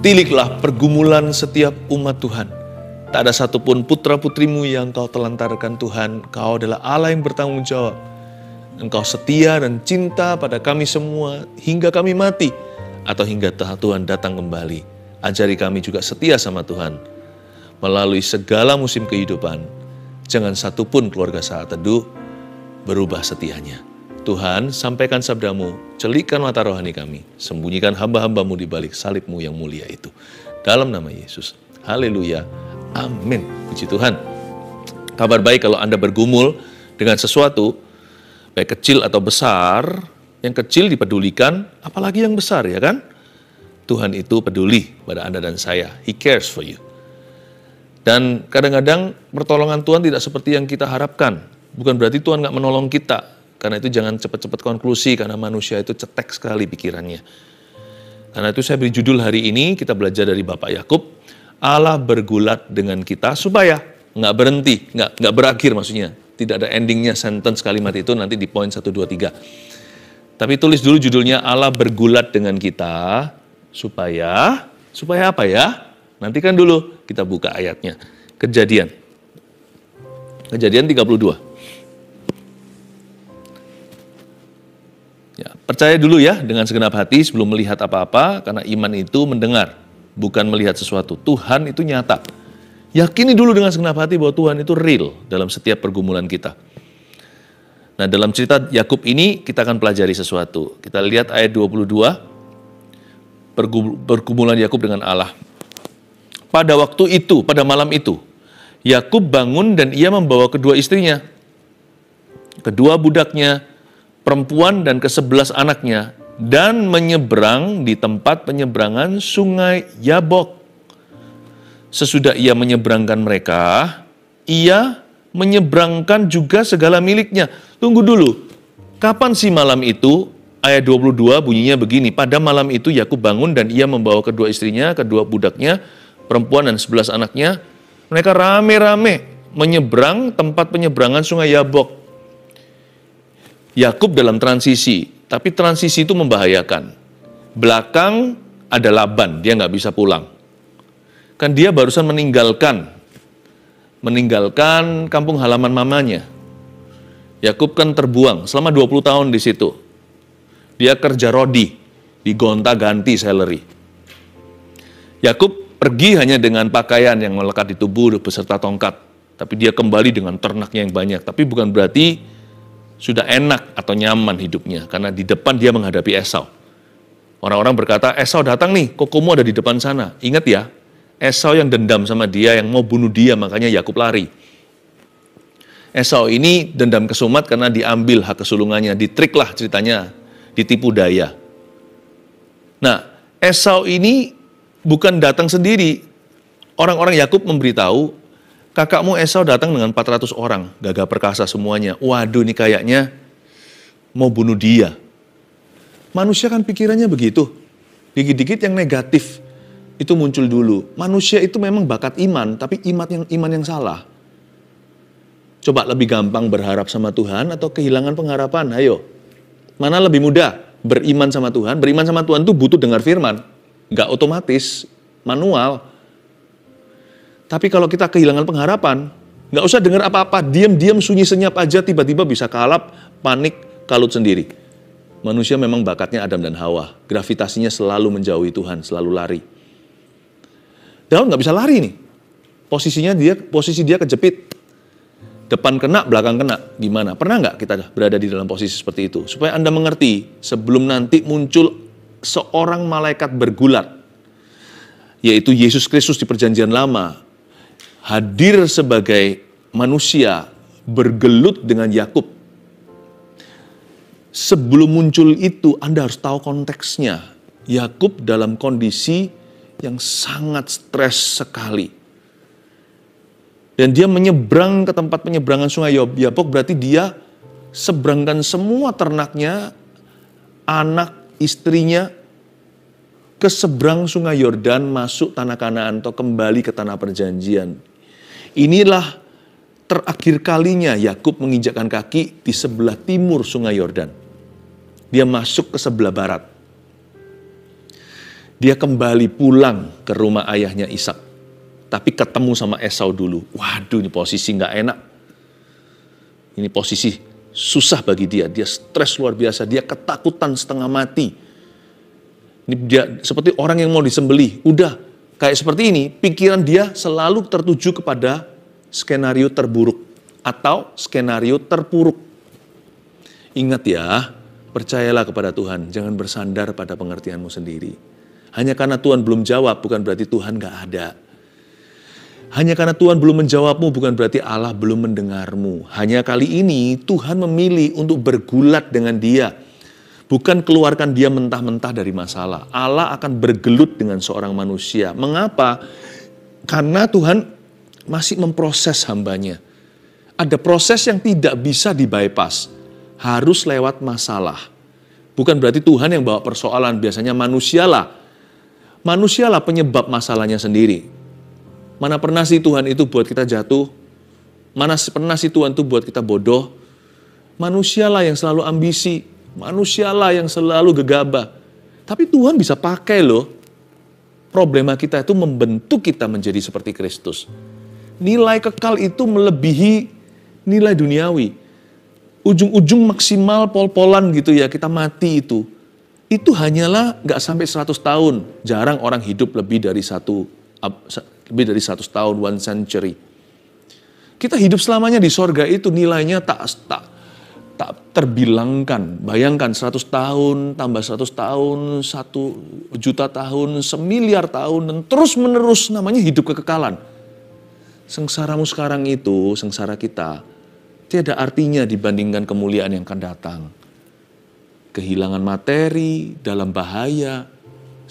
Tiliklah pergumulan setiap umat Tuhan. Tak ada satupun putra-putrimu yang kau telantarkan Tuhan. Kau adalah Allah yang bertanggung jawab. Engkau setia dan cinta pada kami semua hingga kami mati atau hingga Tuhan datang kembali. Ajari kami juga setia sama Tuhan melalui segala musim kehidupan. Jangan satupun keluarga Saat Teduh berubah setianya. Tuhan, sampaikan sabdamu, celikkan mata rohani kami, sembunyikan hamba-hambamu di balik salibmu yang mulia itu. Dalam nama Yesus, haleluya, amin. Puji Tuhan. Kabar baik kalau Anda bergumul dengan sesuatu, baik kecil atau besar. Yang kecil dipedulikan, apalagi yang besar, ya kan? Tuhan itu peduli pada Anda dan saya. He cares for you. Dan kadang-kadang pertolongan Tuhan tidak seperti yang kita harapkan. Bukan berarti Tuhan nggak menolong kita. Karena itu jangan cepat-cepat konklusi, karena manusia itu cetek sekali pikirannya. Karena itu saya beri judul hari ini, kita belajar dari Bapak Yakub, Allah bergulat dengan kita supaya nggak berhenti, nggak berakhir maksudnya. Tidak ada endingnya sentence kalimat itu nanti di poin 1, 2, 3. Tapi tulis dulu judulnya, Allah bergulat dengan kita supaya apa ya? Nantikan dulu, kita buka ayatnya. Kejadian 32. Ya, percaya dulu ya dengan segenap hati sebelum melihat apa-apa, karena iman itu mendengar, bukan melihat sesuatu. Tuhan itu nyata. Yakini dulu dengan segenap hati bahwa Tuhan itu real dalam setiap pergumulan kita. Nah, dalam cerita Yakub ini kita akan pelajari sesuatu. Kita lihat ayat 22, pergumulan Yakub dengan Allah. Pada waktu itu, pada malam itu, Yakub bangun dan ia membawa kedua istrinya, kedua budaknya, perempuan dan ke-11 anaknya, dan menyeberang di tempat penyeberangan sungai Yabok. Sesudah ia menyeberangkan mereka, ia menyeberangkan juga segala miliknya. Tunggu dulu, kapan sih malam itu? Ayat 22 bunyinya begini, pada malam itu Yakub bangun dan ia membawa kedua istrinya, kedua budaknya, perempuan dan 11 anaknya. Mereka rame-rame menyeberang tempat penyeberangan sungai Yabok. Yakub dalam transisi, tapi transisi itu membahayakan. Belakang ada Laban, dia nggak bisa pulang. Kan dia barusan meninggalkan kampung halaman mamanya. Yakub kan terbuang selama 20 tahun di situ. Dia kerja rodi, digonta-ganti salary. Yakub pergi hanya dengan pakaian yang melekat di tubuh beserta tongkat. Tapi dia kembali dengan ternaknya yang banyak. Tapi bukan berarti sudah enak atau nyaman hidupnya, karena di depan dia menghadapi Esau. Orang-orang berkata, Esau datang nih, kokomu ada di depan sana. Ingat ya, Esau yang dendam sama dia, yang mau bunuh dia, makanya Yakub lari. Esau ini dendam kesumat karena diambil hak kesulungannya, ditriklah ceritanya, ditipu daya. Nah, Esau ini bukan datang sendiri. Orang-orang Yakub memberitahu, kakakmu Esau datang dengan 400 orang, gagah perkasa semuanya. Waduh, ini kayaknya mau bunuh dia. Manusia kan pikirannya begitu. Dikit-dikit yang negatif itu muncul dulu. Manusia itu memang bakat iman, tapi iman yang salah. Coba lebih gampang berharap sama Tuhan atau kehilangan pengharapan? Ayo, mana lebih mudah? Beriman sama Tuhan. Beriman sama Tuhan itu butuh dengar firman. Nggak otomatis, manual. Tapi kalau kita kehilangan pengharapan, nggak usah dengar apa-apa, diam-diam sunyi senyap aja, tiba-tiba bisa kalap, panik, kalut sendiri. Manusia memang bakatnya Adam dan Hawa, gravitasinya selalu menjauhi Tuhan, selalu lari. Daud nggak bisa lari nih, posisi dia kejepit, depan kena, belakang kena, gimana? Pernah nggak kita berada di dalam posisi seperti itu? Supaya Anda mengerti, sebelum nanti muncul seorang malaikat bergulat, yaitu Yesus Kristus di Perjanjian Lama, hadir sebagai manusia, bergelut dengan Yakub. Sebelum muncul itu, Anda harus tahu konteksnya. Yakub dalam kondisi yang sangat stres sekali. Dan dia menyeberang ke tempat penyeberangan sungai Yabok, berarti dia seberangkan semua ternaknya, anak, istrinya, ke seberang sungai Yordan, masuk tanah Kanaan atau kembali ke tanah perjanjian. Inilah terakhir kalinya Yakub menginjakkan kaki di sebelah timur sungai Yordan. Dia masuk ke sebelah barat. Dia kembali pulang ke rumah ayahnya Ishak. Tapi ketemu sama Esau dulu. Waduh, ini posisi nggak enak. Ini posisi susah bagi dia. Dia stres luar biasa. Dia ketakutan setengah mati. Ini dia seperti orang yang mau disembelih. Udah kayak seperti ini, pikiran dia selalu tertuju kepada skenario terburuk atau skenario terpuruk. Ingat ya, percayalah kepada Tuhan. Jangan bersandar pada pengertianmu sendiri. Hanya karena Tuhan belum jawab, bukan berarti Tuhan gak ada. Hanya karena Tuhan belum menjawabmu, bukan berarti Allah belum mendengarmu. Hanya kali ini Tuhan memilih untuk bergulat dengan dia. Bukan keluarkan dia mentah-mentah dari masalah. Allah akan bergelut dengan seorang manusia. Mengapa? Karena Tuhan masih memproses hambanya. Ada proses yang tidak bisa di-bypass. Harus lewat masalah. Bukan berarti Tuhan yang bawa persoalan, biasanya manusialah. Manusialah penyebab masalahnya sendiri. Mana pernah sih Tuhan itu buat kita jatuh? Mana pernah sih Tuhan itu buat kita bodoh? Manusialah yang selalu ambisi. Manusialah yang selalu gegabah. Tapi Tuhan bisa pakai loh. Problema kita itu membentuk kita menjadi seperti Kristus. Nilai kekal itu melebihi nilai duniawi. Ujung-ujung maksimal pol-polan gitu ya, kita mati itu. Itu hanyalah nggak sampai 100 tahun. Jarang orang hidup lebih dari 100 tahun, 1 century. Kita hidup selamanya di sorga itu nilainya tak terbilangkan. Bayangkan 100 tahun, tambah 100 tahun, 1 juta tahun, 1 miliar tahun, dan terus menerus namanya hidup kekekalan. Sengsaramu sekarang itu, sengsara kita, tiada artinya dibandingkan kemuliaan yang akan datang. Kehilangan materi, dalam bahaya,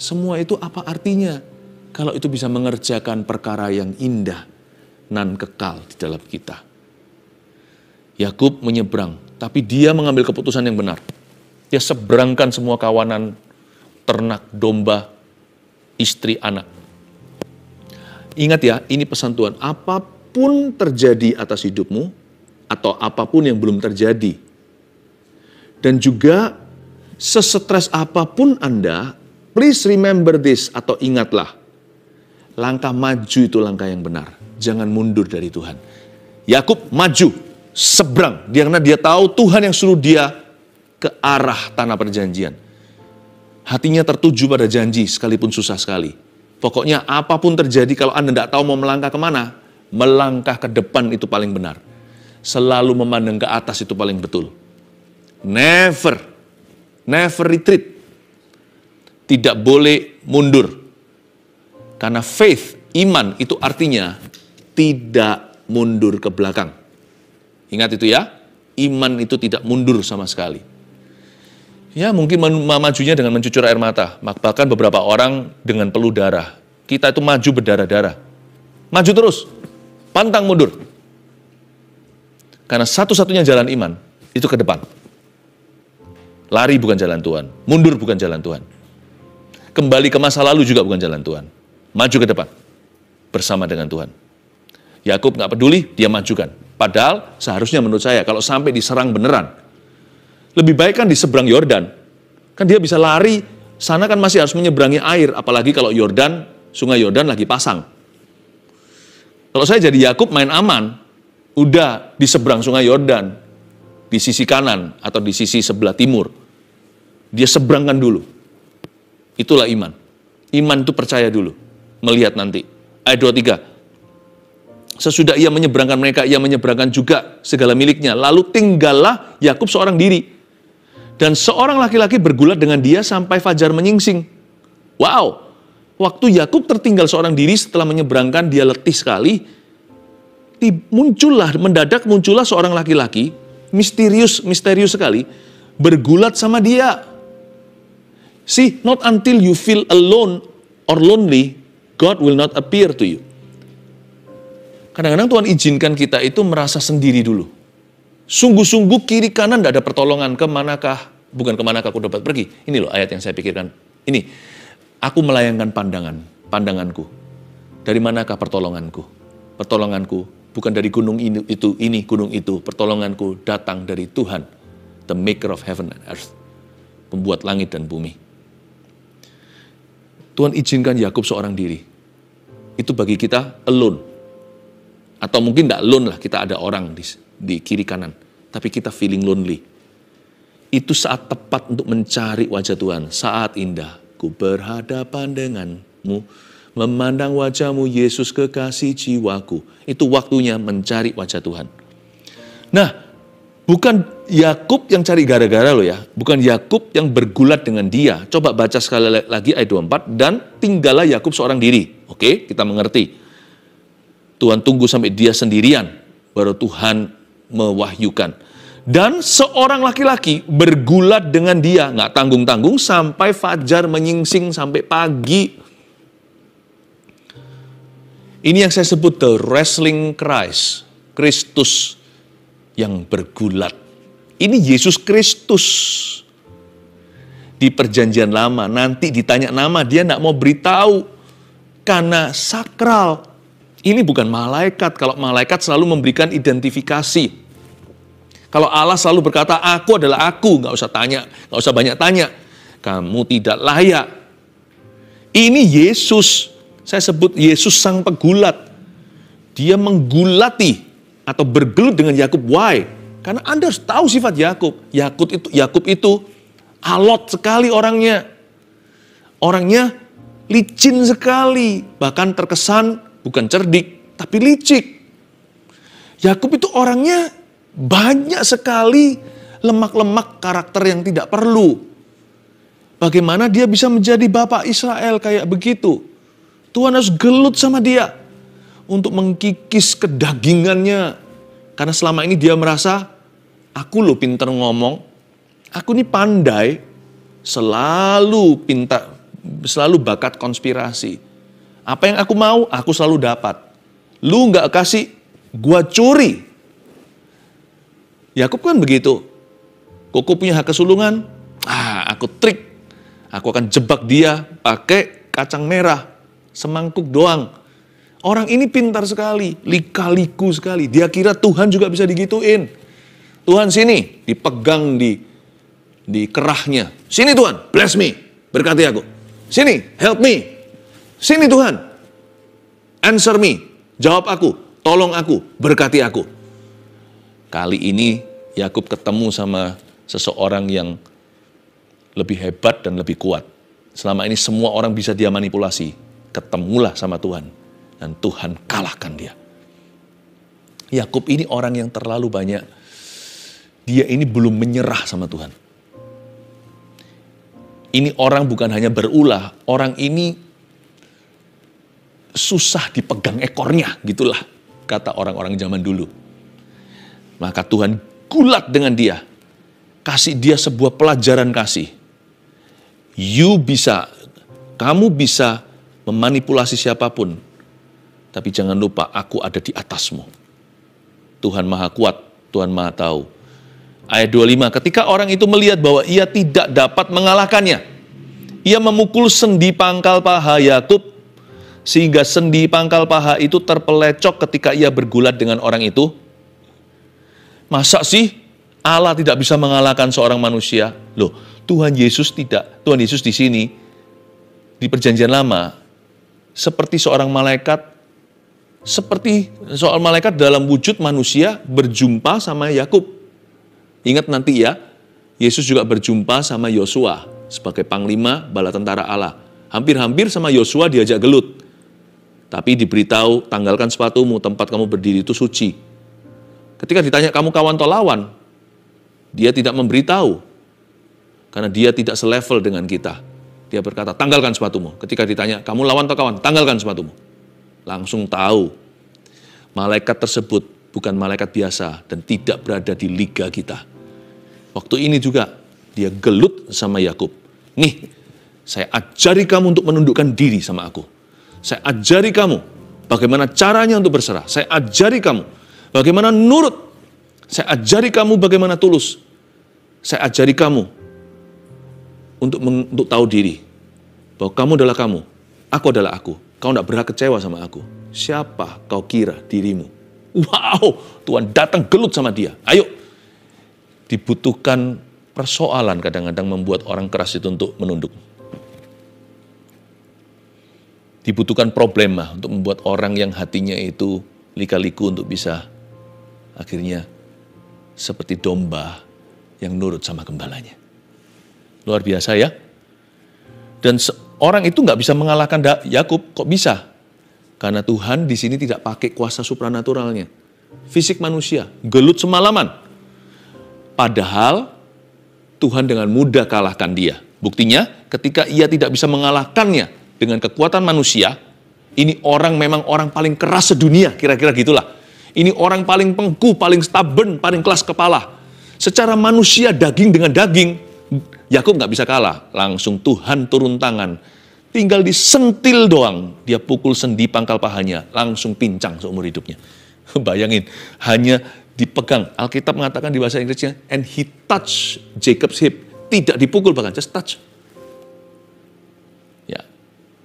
semua itu apa artinya? Kalau itu bisa mengerjakan perkara yang indah, nan kekal di dalam kita. Yakub menyeberang, tapi dia mengambil keputusan yang benar. Dia seberangkan semua kawanan, ternak, domba, istri, anak. Ingat ya, ini pesan Tuhan, apapun terjadi atas hidupmu, atau apapun yang belum terjadi, dan juga sesetres apapun Anda, please remember this, atau ingatlah, langkah maju itu langkah yang benar. Jangan mundur dari Tuhan. Yakub maju, seberang, karena dia tahu Tuhan yang suruh dia ke arah tanah perjanjian. Hatinya tertuju pada janji, sekalipun susah sekali. Pokoknya apapun terjadi, kalau Anda tidak tahu mau melangkah kemana, melangkah ke depan itu paling benar. Selalu memandang ke atas itu paling betul. Never retreat. Tidak boleh mundur. Karena faith, iman itu artinya tidak mundur ke belakang. Ingat itu ya, iman itu tidak mundur sama sekali. Ya mungkin majunya dengan mencucur air mata. Bahkan beberapa orang dengan peluh darah. Kita itu maju berdarah-darah. Maju terus, pantang mundur. Karena satu-satunya jalan iman itu ke depan. Lari bukan jalan Tuhan, mundur bukan jalan Tuhan. Kembali ke masa lalu juga bukan jalan Tuhan. Maju ke depan bersama dengan Tuhan. Yakub nggak peduli, dia majukan. Padahal seharusnya menurut saya kalau sampai diserang beneran, lebih baik kan di seberang Yordan. Kan dia bisa lari, sana kan masih harus menyeberangi air, apalagi kalau Yordan, sungai Yordan lagi pasang. Kalau saya jadi Yakub main aman, udah di seberang sungai Yordan, di sisi kanan atau di sisi sebelah timur. Dia seberangkan dulu. Itulah iman. Iman itu percaya dulu, melihat nanti. Ayat 23. Sesudah ia menyeberangkan mereka, ia menyeberangkan juga segala miliknya. Lalu tinggallah Yakub seorang diri. Dan seorang laki-laki bergulat dengan dia sampai fajar menyingsing. Wow, waktu Yakub tertinggal seorang diri setelah menyeberangkan, dia letih sekali. Mendadak muncullah seorang laki-laki, misterius sekali, bergulat sama dia. See, not until you feel alone or lonely, God will not appear to you. Kadang-kadang Tuhan izinkan kita itu merasa sendiri dulu. Sungguh-sungguh kiri kanan tidak ada pertolongan, bukan kemanakah aku dapat pergi. Ini loh ayat yang saya pikirkan. Ini, aku melayangkan pandanganku. Dari manakah pertolonganku? Pertolonganku bukan dari gunung ini, gunung itu. Pertolonganku datang dari Tuhan, the maker of heaven and earth. Pembuat langit dan bumi. Tuhan izinkan Yakub seorang diri. Itu bagi kita alone. Atau mungkin tidak alone lah, kita ada orang di kiri kanan. Tapi kita feeling lonely. Itu saat tepat untuk mencari wajah Tuhan. Saat indah, ku berhadapan denganmu, memandang wajahmu Yesus kekasih jiwaku. Itu waktunya mencari wajah Tuhan. Nah, bukan Yakub yang cari gara-gara loh ya. Bukan Yakub yang bergulat dengan dia. Coba baca sekali lagi ayat 24. Dan tinggallah Yakub seorang diri. Oke, kita mengerti. Tuhan tunggu sampai dia sendirian. Baru Tuhan mewahyukan. Dan seorang laki-laki bergulat dengan dia. Nggak tanggung-tanggung sampai fajar menyingsing sampai pagi. Ini yang saya sebut the wrestling Christ. Kristus yang bergulat. Ini Yesus Kristus. Di perjanjian lama, nanti ditanya nama, dia tidak mau beritahu. Karena sakral. Ini bukan malaikat. Kalau malaikat selalu memberikan identifikasi. Kalau Allah selalu berkata, aku adalah aku. Nggak usah tanya, nggak usah banyak tanya. Kamu tidak layak. Ini Yesus. Saya sebut Yesus sang pegulat. Dia menggulati atau bergelut dengan Yakub. Why? Karena Anda harus tahu sifat Yakub. Yakub itu alot sekali orangnya. Orangnya licin sekali. Bahkan terkesan bukan cerdik, tapi licik. Yakub itu orangnya banyak sekali lemak-lemak karakter yang tidak perlu. Bagaimana dia bisa menjadi bapak Israel kayak begitu? Tuhan harus gelut sama dia untuk mengkikis kedagingannya. Karena selama ini dia merasa, aku loh pintar ngomong, aku ini pandai, selalu pintar, selalu bakat konspirasi. Apa yang aku mau, aku selalu dapat. Lu nggak kasih, gua curi. Yakub kan begitu. Koko punya hak kesulungan, aku trik. Aku akan jebak dia pakai kacang merah, semangkuk doang. Orang ini pintar sekali, lika-liku sekali. Dia kira Tuhan juga bisa digituin. Tuhan sini, dipegang di kerahnya. Sini Tuhan, bless me, berkati aku. Sini, help me. Sini Tuhan, answer me, jawab aku, tolong aku, berkati aku. Kali ini Yakub ketemu sama seseorang yang lebih hebat dan lebih kuat. Selama ini semua orang bisa dia manipulasi. Ketemulah sama Tuhan. Dan Tuhan kalahkan dia. Yakub ini orang yang terlalu banyak. Dia ini belum menyerah sama Tuhan. Ini orang bukan hanya berulah. Orang ini susah dipegang ekornya. Gitulah kata orang-orang zaman dulu. Maka Tuhan gulat dengan dia. Kasih dia sebuah pelajaran kasih. Kamu bisa memanipulasi siapapun. Tapi jangan lupa, aku ada di atasmu. Tuhan Maha Kuat, Tuhan Maha Tahu. Ayat 25, ketika orang itu melihat bahwa ia tidak dapat mengalahkannya, ia memukul sendi pangkal paha Yakub, sehingga sendi pangkal paha itu terpelecok ketika ia bergulat dengan orang itu. Masa sih Allah tidak bisa mengalahkan seorang manusia? Loh, Tuhan Yesus tidak. Tuhan Yesus di sini, di perjanjian lama, seperti seorang malaikat, seperti soal malaikat dalam wujud manusia berjumpa sama Yakub. Ingat nanti ya, Yesus juga berjumpa sama Yosua sebagai panglima bala tentara Allah. Hampir-hampir sama Yosua diajak gelut. Tapi diberitahu, tanggalkan sepatumu, tempat kamu berdiri itu suci. Ketika ditanya, kamu kawan atau lawan? Dia tidak memberitahu. Karena dia tidak selevel dengan kita. Dia berkata, tanggalkan sepatumu. Ketika ditanya, kamu lawan atau kawan? Tanggalkan sepatumu. Langsung tahu, malaikat tersebut bukan malaikat biasa dan tidak berada di liga kita. Waktu ini juga dia gelut sama Yakub. Nih, saya ajari kamu untuk menundukkan diri sama aku. Saya ajari kamu bagaimana caranya untuk berserah. Saya ajari kamu bagaimana nurut. Saya ajari kamu bagaimana tulus. Saya ajari kamu untuk tahu diri. Bahwa kamu adalah kamu, aku adalah aku. Kau tidak berhak kecewa sama aku. Siapa kau kira dirimu? Wow, Tuhan datang gelut sama dia. Ayo. Dibutuhkan persoalan kadang-kadang membuat orang keras itu untuk menunduk. Dibutuhkan problema untuk membuat orang yang hatinya itu lika-liku untuk bisa akhirnya seperti domba yang nurut sama gembalanya. Luar biasa ya. Dan orang itu nggak bisa mengalahkan Yakub, kok bisa? Karena Tuhan di sini tidak pakai kuasa supranaturalnya. Fisik manusia, gelut semalaman. Padahal Tuhan dengan mudah kalahkan dia. Buktinya ketika ia tidak bisa mengalahkannya dengan kekuatan manusia, ini orang memang orang paling keras sedunia, kira-kira gitulah. Ini orang paling pengku, paling stubborn, paling keras kepala. Secara manusia daging dengan daging, Yakub nggak bisa kalah. Langsung Tuhan turun tangan. Tinggal disentil doang, dia pukul sendi pangkal pahanya, langsung pincang seumur hidupnya. Bayangin, hanya dipegang. Alkitab mengatakan di bahasa Inggrisnya, and he touched Jacob's hip. Tidak dipukul bahkan, just touch. Ya,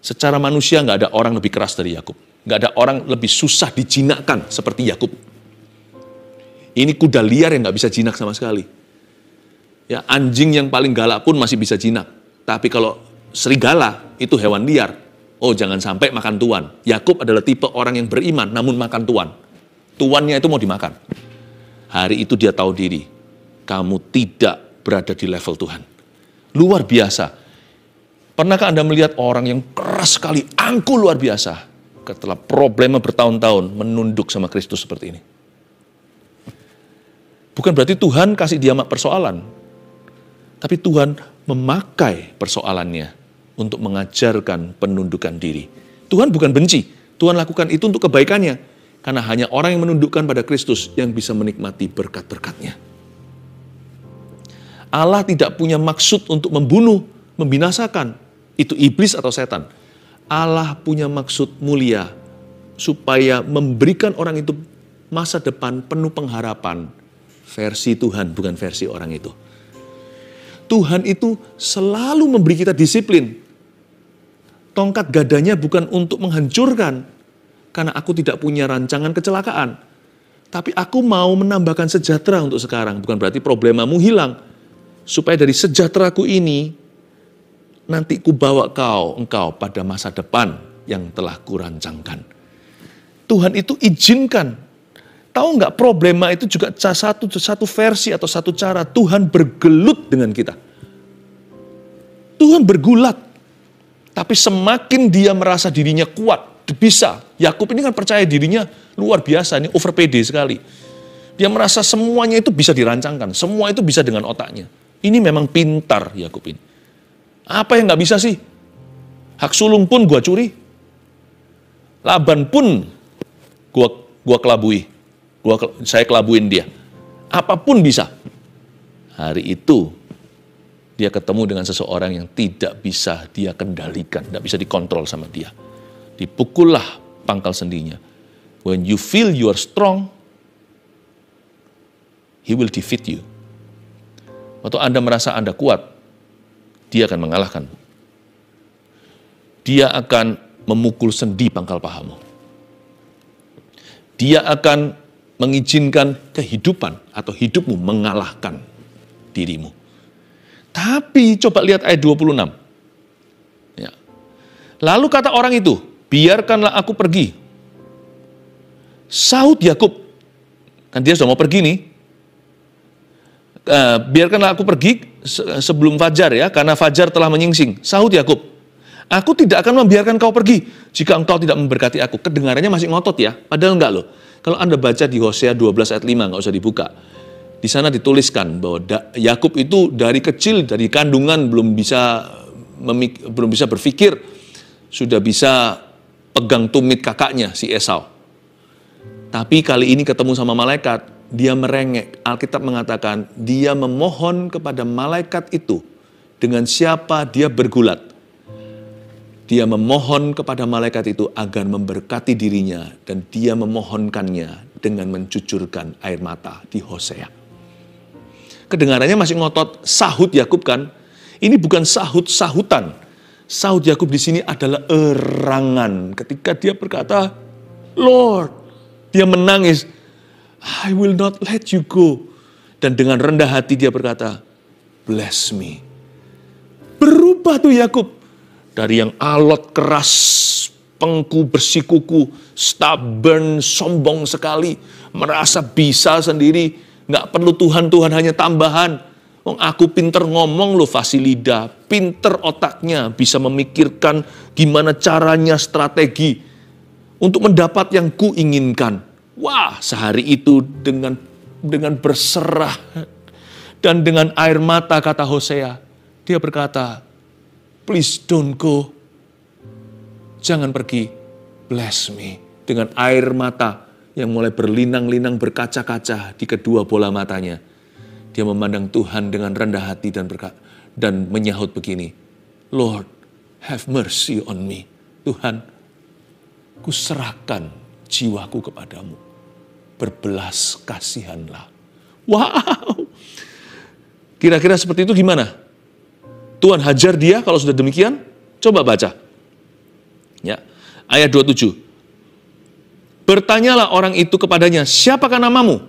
secara manusia nggak ada orang lebih keras dari Yakub. Nggak ada orang lebih susah dijinakkan seperti Yakub. Ini kuda liar yang nggak bisa jinak sama sekali. Ya, anjing yang paling galak pun masih bisa jinak. Tapi kalau serigala itu hewan liar. Oh, jangan sampai makan tuan. Yakub adalah tipe orang yang beriman namun makan tuan. Tuannya itu mau dimakan. Hari itu dia tahu diri. Kamu tidak berada di level Tuhan. Luar biasa. Pernahkah Anda melihat orang yang keras sekali, angkuh luar biasa, setelah problema bertahun-tahun menunduk sama Kristus seperti ini? Bukan berarti Tuhan kasih dia persoalan. Tapi Tuhan memakai persoalannya untuk mengajarkan penundukan diri. Tuhan bukan benci. Tuhan lakukan itu untuk kebaikannya. Karena hanya orang yang menundukkan pada Kristus yang bisa menikmati berkat-berkatnya. Allah tidak punya maksud untuk membunuh, membinasakan. Itu iblis atau setan. Allah punya maksud mulia. Supaya memberikan orang itu masa depan penuh pengharapan. Versi Tuhan, bukan versi orang itu. Tuhan itu selalu memberi kita disiplin. Tongkat gadanya bukan untuk menghancurkan, karena aku tidak punya rancangan kecelakaan. Tapi aku mau menambahkan sejahtera untuk sekarang, bukan berarti problemamu hilang. Supaya dari sejahteraku ini, nanti ku bawa engkau pada masa depan yang telah kurancangkan. Tuhan itu izinkan. Tahu nggak, problema itu juga satu versi atau satu cara Tuhan bergelut dengan kita. Tuhan bergulat. Tapi semakin dia merasa dirinya kuat, bisa. Yakub ini kan percaya dirinya luar biasa, ini over pede sekali. Dia merasa semuanya itu bisa dirancangkan, semua itu bisa dengan otaknya. Ini memang pintar Yakub ini. Apa yang nggak bisa sih? Hak sulung pun gua curi. Laban pun gua kelabui. Saya kelabuin dia. Apapun bisa. Hari itu dia ketemu dengan seseorang yang tidak bisa dia kendalikan, tidak bisa dikontrol sama dia. Dipukullah pangkal sendinya. When you feel you are strong, he will defeat you. Waktu Anda merasa Anda kuat, dia akan mengalahkan. Dia akan memukul sendi pangkal pahamu. Dia akan mengizinkan kehidupan atau hidupmu mengalahkan dirimu. Tapi coba lihat ayat 26. Ya. Lalu kata orang itu, biarkanlah aku pergi. Sahut Yakub, kan dia sudah mau pergi nih. Biarkanlah aku pergi sebelum fajar ya, karena fajar telah menyingsing. Sahut Yakub, aku tidak akan membiarkan kau pergi jika engkau tidak memberkati aku. Kedengarannya masih ngotot ya, padahal enggak loh. Kalau Anda baca di Hosea 12 ayat 5, nggak usah dibuka. Di sana dituliskan bahwa Yakub itu dari kecil, dari kandungan belum bisa berpikir, sudah bisa pegang tumit kakaknya si Esau. Tapi kali ini ketemu sama malaikat, dia merengek. Alkitab mengatakan dia memohon kepada malaikat itu dengan siapa dia bergulat. Dia memohon kepada malaikat itu agar memberkati dirinya dan dia memohonkannya dengan mencucurkan air mata di Hosea. Kedengarannya masih ngotot, sahut Yakub kan? Ini bukan sahut-sahutan. Sahut Yakub di sini adalah erangan. Ketika dia berkata, Lord, dia menangis, I will not let you go. Dan dengan rendah hati dia berkata, bless me. Berubah tuh Yakub. Dari yang alot keras, pengku, bersikuku, stubborn, sombong sekali, merasa bisa sendiri, nggak perlu Tuhan, Tuhan hanya tambahan. Wong aku pinter ngomong loh, fasilida, pinter otaknya, bisa memikirkan gimana caranya, strategi untuk mendapat yang kuinginkan. Wah, sehari itu dengan berserah dan dengan air mata, kata Hosea, dia berkata, please don't go. Jangan pergi. Bless me. Dengan air mata yang mulai berlinang-linang berkaca-kaca di kedua bola matanya. Dia memandang Tuhan dengan rendah hati dan menyahut begini. Lord, have mercy on me. Tuhan, kuserahkan jiwaku kepadamu. Berbelas kasihanlah. Wow. Kira-kira seperti itu gimana? Tuhan hajar dia kalau sudah demikian? Coba baca. Ya, ayat 27. Bertanyalah orang itu kepadanya, siapakah namamu?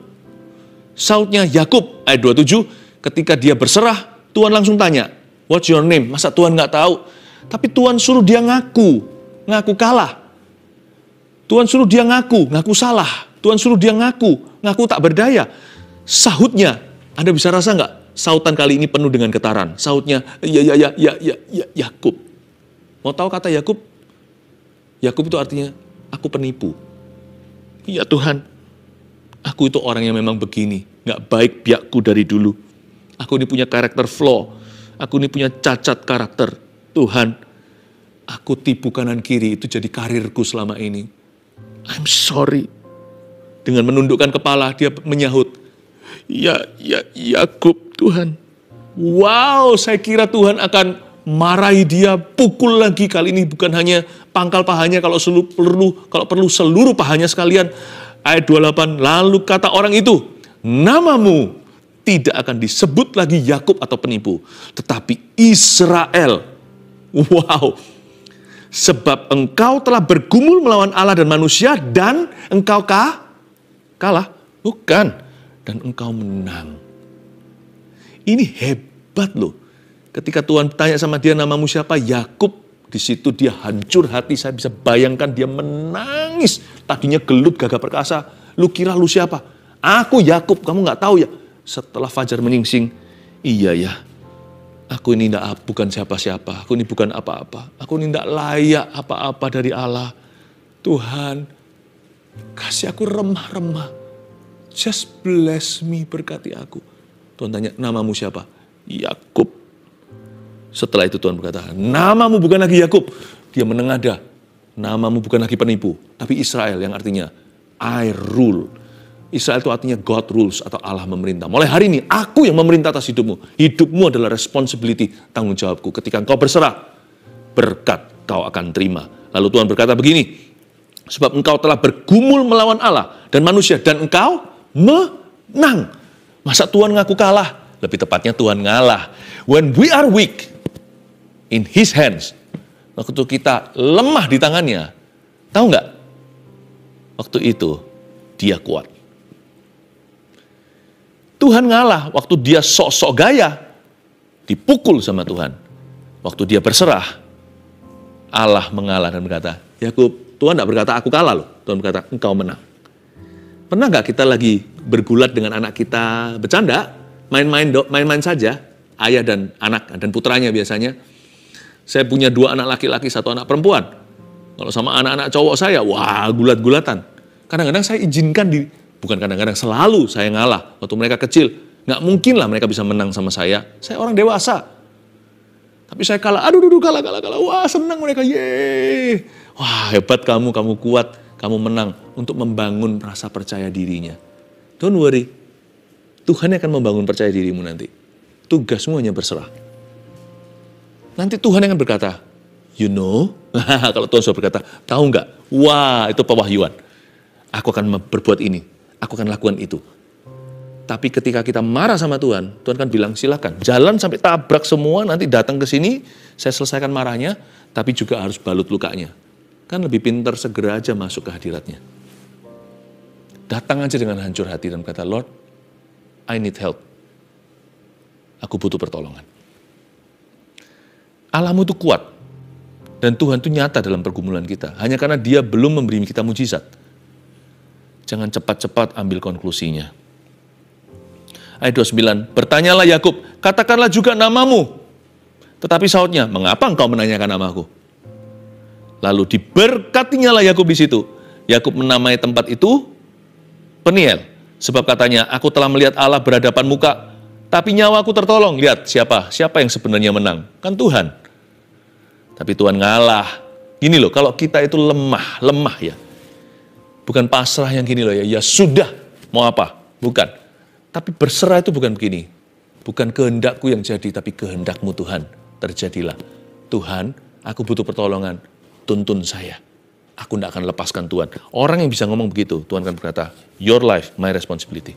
Sautnya Yakub. Ayat 27. Ketika dia berserah, Tuhan langsung tanya, what's your name? Masa Tuhan nggak tahu? Tapi Tuhan suruh dia ngaku kalah. Tuhan suruh dia ngaku salah. Tuhan suruh dia ngaku tak berdaya. Sahutnya, Anda bisa rasa nggak? Sautan kali ini penuh dengan getaran. Sautnya, ya, Yakub. Mau tahu kata Yakub? Yakub itu artinya, aku penipu. Ya Tuhan, aku itu orang yang memang begini. Nggak baik biakku dari dulu. Aku ini punya karakter flaw. Aku ini punya cacat karakter. Tuhan, aku tipu kanan kiri, itu jadi karirku selama ini. I'm sorry. Dengan menundukkan kepala, dia menyahut, ya Yakub Tuhan. Wow, saya kira Tuhan akan marahi dia, pukul lagi. Kali ini bukan hanya pangkal pahanya, kalau perlu seluruh pahanya sekalian. Ayat 28, lalu kata orang itu, namamu tidak akan disebut lagi Yakub atau penipu, tetapi Israel. Wow, sebab engkau telah bergumul melawan Allah dan manusia, dan engkau kalah. Bukan, dan engkau menang. Ini hebat loh. Ketika Tuhan tanya sama dia, namamu siapa? Yakub. Di situ dia hancur hati. Saya bisa bayangkan dia menangis. Tadinya gelut gagah perkasa. Lu kira lu siapa? Aku Yakub. Kamu nggak tahu ya? Setelah fajar menyingsing, iya ya. Aku ini bukan siapa-siapa. Aku ini bukan apa-apa. Aku ini tidak layak apa-apa dari Allah. Tuhan, kasih aku remah-remah. Just bless me, berkati aku. Tuhan tanya, namamu siapa? Yakub. Setelah itu Tuhan berkata, namamu bukan lagi Yakub. Dia menengada. Namamu bukan lagi penipu, tapi Israel, yang artinya I rule. Israel itu artinya God rules atau Allah memerintah. Mulai hari ini aku yang memerintah atas hidupmu. Hidupmu adalah responsibility, tanggung jawabku. Ketika engkau berserah, berkat kau akan terima. Lalu Tuhan berkata begini, sebab engkau telah bergumul melawan Allah dan manusia, dan engkau menang. Masa Tuhan ngaku kalah? Lebih tepatnya Tuhan ngalah. When we are weak in His hands, waktu kita lemah di tangannya, tahu nggak? Waktu itu dia kuat. Tuhan ngalah waktu dia sok-sok gaya, dipukul sama Tuhan. Waktu dia berserah, Allah mengalah dan berkata, Yakub, Tuhan tidak berkata aku kalah loh. Tuhan berkata engkau menang. Pernah nggak kita lagi bergulat dengan anak kita, bercanda, main-main saja, ayah dan anak dan putranya biasanya. Saya punya 2 anak laki-laki, 1 anak perempuan. Kalau sama anak-anak cowok saya, wah gulat-gulatan. Kadang-kadang saya izinkan bukan kadang-kadang, selalu saya ngalah waktu mereka kecil. Nggak mungkin lah mereka bisa menang sama saya. Saya orang dewasa. Tapi saya kalah, kalah. Wah senang mereka, yeay. Wah hebat kamu kuat, kamu menang. Untuk membangun rasa percaya dirinya. Don't worry, Tuhan akan membangun percaya dirimu nanti. Tugasmu hanya berserah. Nanti Tuhan akan berkata, you know, kalau Tuhan sudah berkata, tahu nggak? Wah itu pewahyuan. Aku akan berbuat ini, aku akan lakukan itu. Tapi ketika kita marah sama Tuhan, Tuhan kan bilang silakan jalan sampai tabrak semua, nanti datang ke sini, saya selesaikan marahnya, tapi juga harus balut lukanya. Kan lebih pintar segera aja masuk ke hadiratnya. Datang aja dengan hancur hati dan berkata, Lord, I need help. Aku butuh pertolongan. Allahmu itu kuat. Dan Tuhan itu nyata dalam pergumulan kita. Hanya karena dia belum memberi kita mujizat. Jangan cepat-cepat ambil konklusinya. Ayat 29, bertanyalah Yakub, katakanlah juga namamu. Tetapi sautnya, mengapa engkau menanyakan namaku? Lalu diberkatinya lah Yakub di situ. Yakub menamai tempat itu Peniel. Sebab katanya, aku telah melihat Allah berhadapan muka, tapi nyawaku tertolong. Lihat siapa yang sebenarnya menang. Kan Tuhan. Tapi Tuhan ngalah. Gini loh, kalau kita itu lemah ya. Bukan pasrah yang gini loh ya, ya sudah, mau apa? Bukan. Tapi berserah itu bukan begini. Bukan kehendakku yang jadi, tapi kehendakmu Tuhan. Terjadilah. Tuhan, aku butuh pertolongan. Tuntun saya. Aku tidak akan lepaskan Tuhan. Orang yang bisa ngomong begitu, Tuhan akan berkata, your life, my responsibility.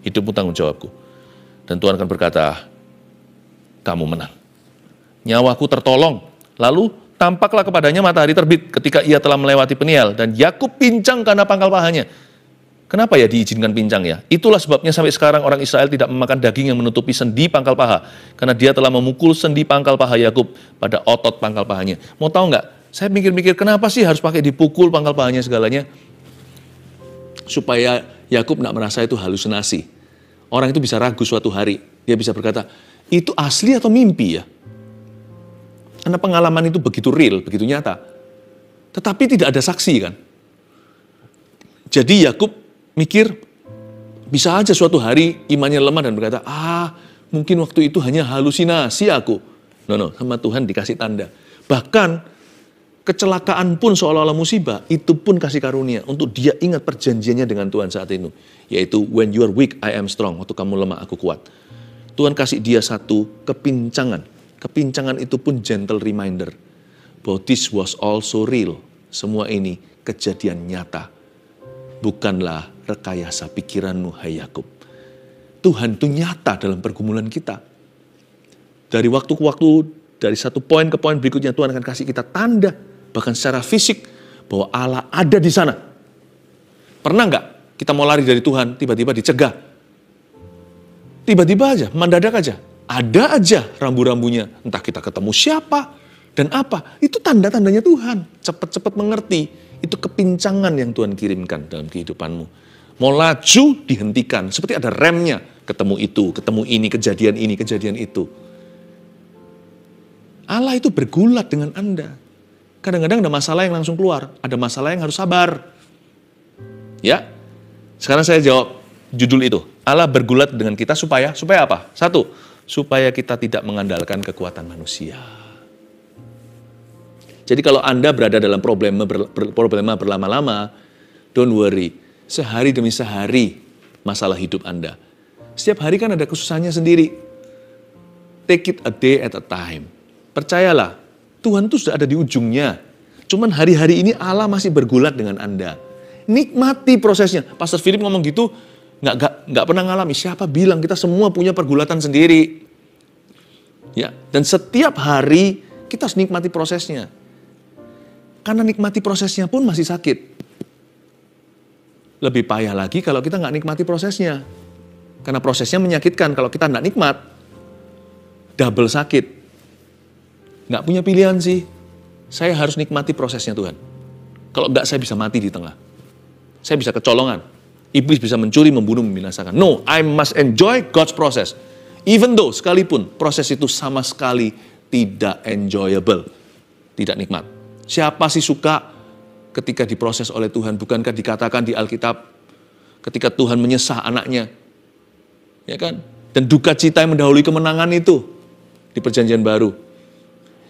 Hidupmu tanggung jawabku. Dan Tuhan akan berkata, kamu menang. Nyawaku tertolong. Lalu tampaklah kepadanya matahari terbit ketika ia telah melewati Peniel. Dan Yakub pincang karena pangkal pahanya. Kenapa ya diizinkan pincang ya? Itulah sebabnya sampai sekarang orang Israel tidak memakan daging yang menutupi sendi pangkal paha. Karena dia telah memukul sendi pangkal paha Yakub pada otot pangkal pahanya. Mau tahu nggak? Saya mikir-mikir kenapa sih harus pakai dipukul pangkal pahanya segalanya? Supaya Yakub tidak merasa itu halusinasi. Orang itu bisa ragu suatu hari. Dia bisa berkata, itu asli atau mimpi ya? Karena pengalaman itu begitu real, begitu nyata. Tetapi tidak ada saksi kan. Jadi Yakub mikir, bisa aja suatu hari imannya lemah dan berkata, mungkin waktu itu hanya halusinasi aku. No, sama Tuhan dikasih tanda. Bahkan kecelakaan pun seolah-olah musibah, itu pun kasih karunia untuk dia ingat perjanjiannya dengan Tuhan saat itu. Yaitu, when you are weak, I am strong. Waktu kamu lemah, aku kuat. Tuhan kasih dia satu kepincangan. Kepincangan itu pun gentle reminder. Bahwa this was also real. Semua ini kejadian nyata. Bukanlah rekayasa pikiranmu, hai Yakub. Tuhan itu nyata dalam pergumulan kita. Dari waktu ke waktu, dari satu poin ke poin berikutnya, Tuhan akan kasih kita tanda. Bahkan secara fisik, bahwa Allah ada di sana. Pernah nggak kita mau lari dari Tuhan, tiba-tiba dicegah? Tiba-tiba aja, mendadak aja. Ada aja rambu-rambunya, entah kita ketemu siapa dan apa. Itu tanda-tandanya Tuhan. Cepat-cepat mengerti. Itu kepincangan yang Tuhan kirimkan dalam kehidupanmu. Mau laju, dihentikan. Seperti ada remnya. Ketemu itu, ketemu ini, kejadian itu. Allah itu bergulat dengan Anda. Kadang-kadang ada masalah yang langsung keluar. Ada masalah yang harus sabar. Ya, sekarang saya jawab judul itu. Allah bergulat dengan kita supaya apa? Satu, supaya kita tidak mengandalkan kekuatan manusia. Jadi kalau Anda berada dalam problema berlama-lama, don't worry. Sehari demi sehari masalah hidup Anda. Setiap hari kan ada kesusahannya sendiri. Take it a day at a time. Percayalah, Tuhan itu sudah ada di ujungnya. Cuman hari-hari ini Allah masih bergulat dengan Anda. Nikmati prosesnya. Pastor Philip ngomong gitu, nggak pernah ngalami. Siapa bilang kita semua punya pergulatan sendiri? Ya, dan setiap hari kita harus nikmati prosesnya. Karena nikmati prosesnya pun masih sakit. Lebih payah lagi kalau kita nggak nikmati prosesnya. Karena prosesnya menyakitkan. Kalau kita nggak nikmat, double sakit. Nggak punya pilihan sih. Saya harus nikmati prosesnya Tuhan. Kalau nggak, saya bisa mati di tengah. Saya bisa kecolongan. Iblis bisa mencuri, membunuh, membinasakan. No, I must enjoy God's process. Even though, sekalipun, proses itu sama sekali tidak enjoyable. Tidak nikmat. Siapa sih suka ketika diproses oleh Tuhan? Bukankah dikatakan di Alkitab, ketika Tuhan menyesah anaknya? Ya kan? Dan duka cita yang mendahului kemenangan itu di perjanjian baru.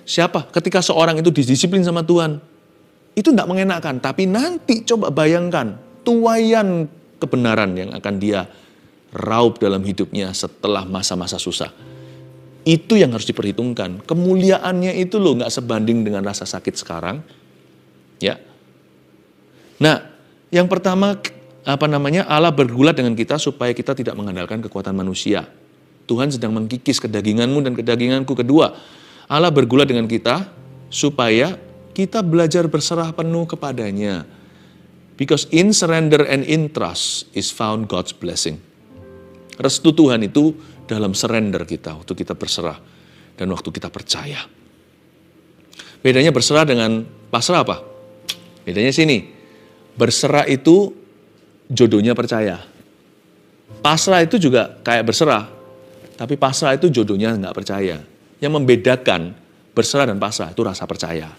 Siapa? Ketika seorang itu didisiplin sama Tuhan, itu tidak mengenakan. Tapi nanti coba bayangkan, tuaian kebenaran yang akan dia raup dalam hidupnya setelah masa-masa susah. Itu yang harus diperhitungkan. Kemuliaannya itu loh nggak sebanding dengan rasa sakit sekarang. Ya. Nah, yang pertama Allah bergulat dengan kita supaya kita tidak mengandalkan kekuatan manusia. Tuhan sedang mengkikis kedaginganmu dan kedaginganku. Kedua, Allah bergulat dengan kita supaya kita belajar berserah penuh kepadanya. Because in surrender and in trust is found God's blessing. Restu Tuhan itu dalam surrender kita, waktu kita berserah dan waktu kita percaya. Bedanya berserah dengan pasrah apa? Bedanya sini. Berserah itu jodohnya percaya. Pasrah itu juga kayak berserah, tapi pasrah itu jodohnya nggak percaya. Yang membedakan berserah dan pasrah itu rasa percaya.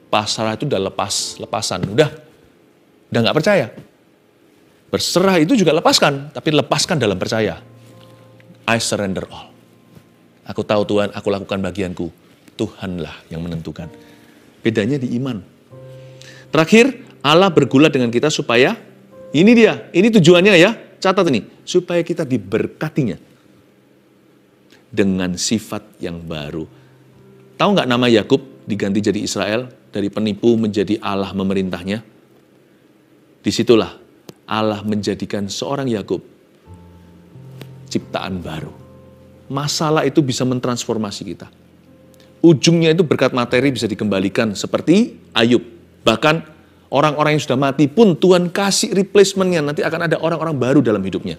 Pasrah itu udah lepasan, udah nggak percaya. Berserah itu juga lepaskan, tapi lepaskan dalam percaya. I surrender all. Aku tahu Tuhan, aku lakukan bagianku. Tuhanlah yang menentukan. Bedanya di iman. Terakhir, Allah bergulat dengan kita supaya, ini tujuannya ya, catat ini, supaya kita diberkatinya dengan sifat yang baru. Tahu nggak nama Yakub diganti jadi Israel, dari penipu menjadi Allah memerintahnya? Disitulah Allah menjadikan seorang Yakub ciptaan baru. Masalah itu bisa mentransformasi kita. Ujungnya itu berkat materi bisa dikembalikan seperti Ayub. Bahkan orang-orang yang sudah mati pun Tuhan kasih replacement-nya. Nanti akan ada orang-orang baru dalam hidupnya.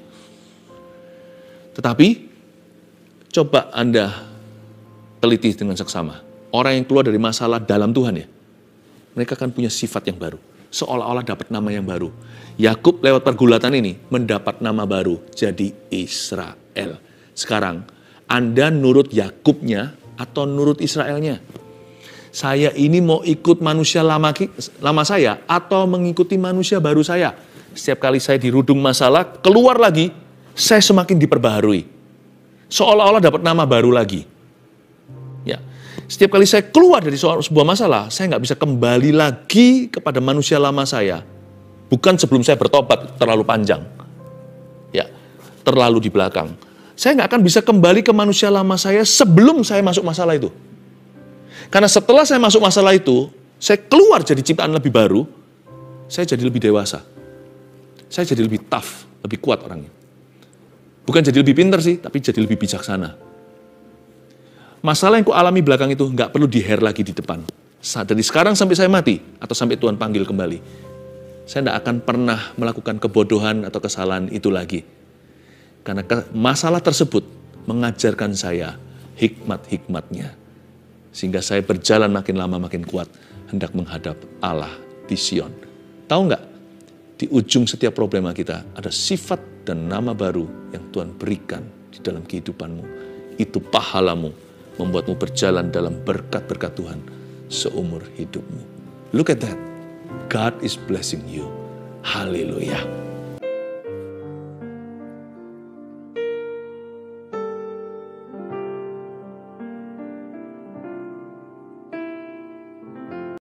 Tetapi coba Anda teliti dengan seksama. Orang yang keluar dari masalah dalam Tuhan ya, mereka akan punya sifat yang baru. Seolah-olah dapat nama yang baru. Yakub lewat pergulatan ini mendapat nama baru, jadi Israel. Sekarang, Anda nurut Yakubnya atau nurut Israelnya? Saya ini mau ikut manusia lama saya atau mengikuti manusia baru saya? Setiap kali saya dirudung masalah, keluar lagi, saya semakin diperbaharui. Seolah-olah dapat nama baru lagi. Ya, setiap kali saya keluar dari sebuah masalah, saya nggak bisa kembali lagi kepada manusia lama saya. Bukan sebelum saya bertobat, terlalu panjang. Ya, terlalu di belakang. Saya nggak akan bisa kembali ke manusia lama saya sebelum saya masuk masalah itu. Karena setelah saya masuk masalah itu, saya keluar jadi ciptaan lebih baru, saya jadi lebih dewasa. Saya jadi lebih tough, lebih kuat orangnya. Bukan jadi lebih pintar sih, tapi jadi lebih bijaksana. Masalah yang ku alami belakang itu nggak perlu di-hair lagi di depan. Dari sekarang sampai saya mati, atau sampai Tuhan panggil kembali, saya nggak akan pernah melakukan kebodohan atau kesalahan itu lagi. Karena masalah tersebut mengajarkan saya hikmat-hikmatnya. Sehingga saya berjalan makin lama makin kuat, hendak menghadap Allah di Sion. Tahu nggak? Di ujung setiap problema kita, ada sifat dan nama baru yang Tuhan berikan di dalam kehidupanmu. Itu pahalamu, membuatmu berjalan dalam berkat-berkat Tuhan seumur hidupmu. Look at that. God is blessing you. Haleluya.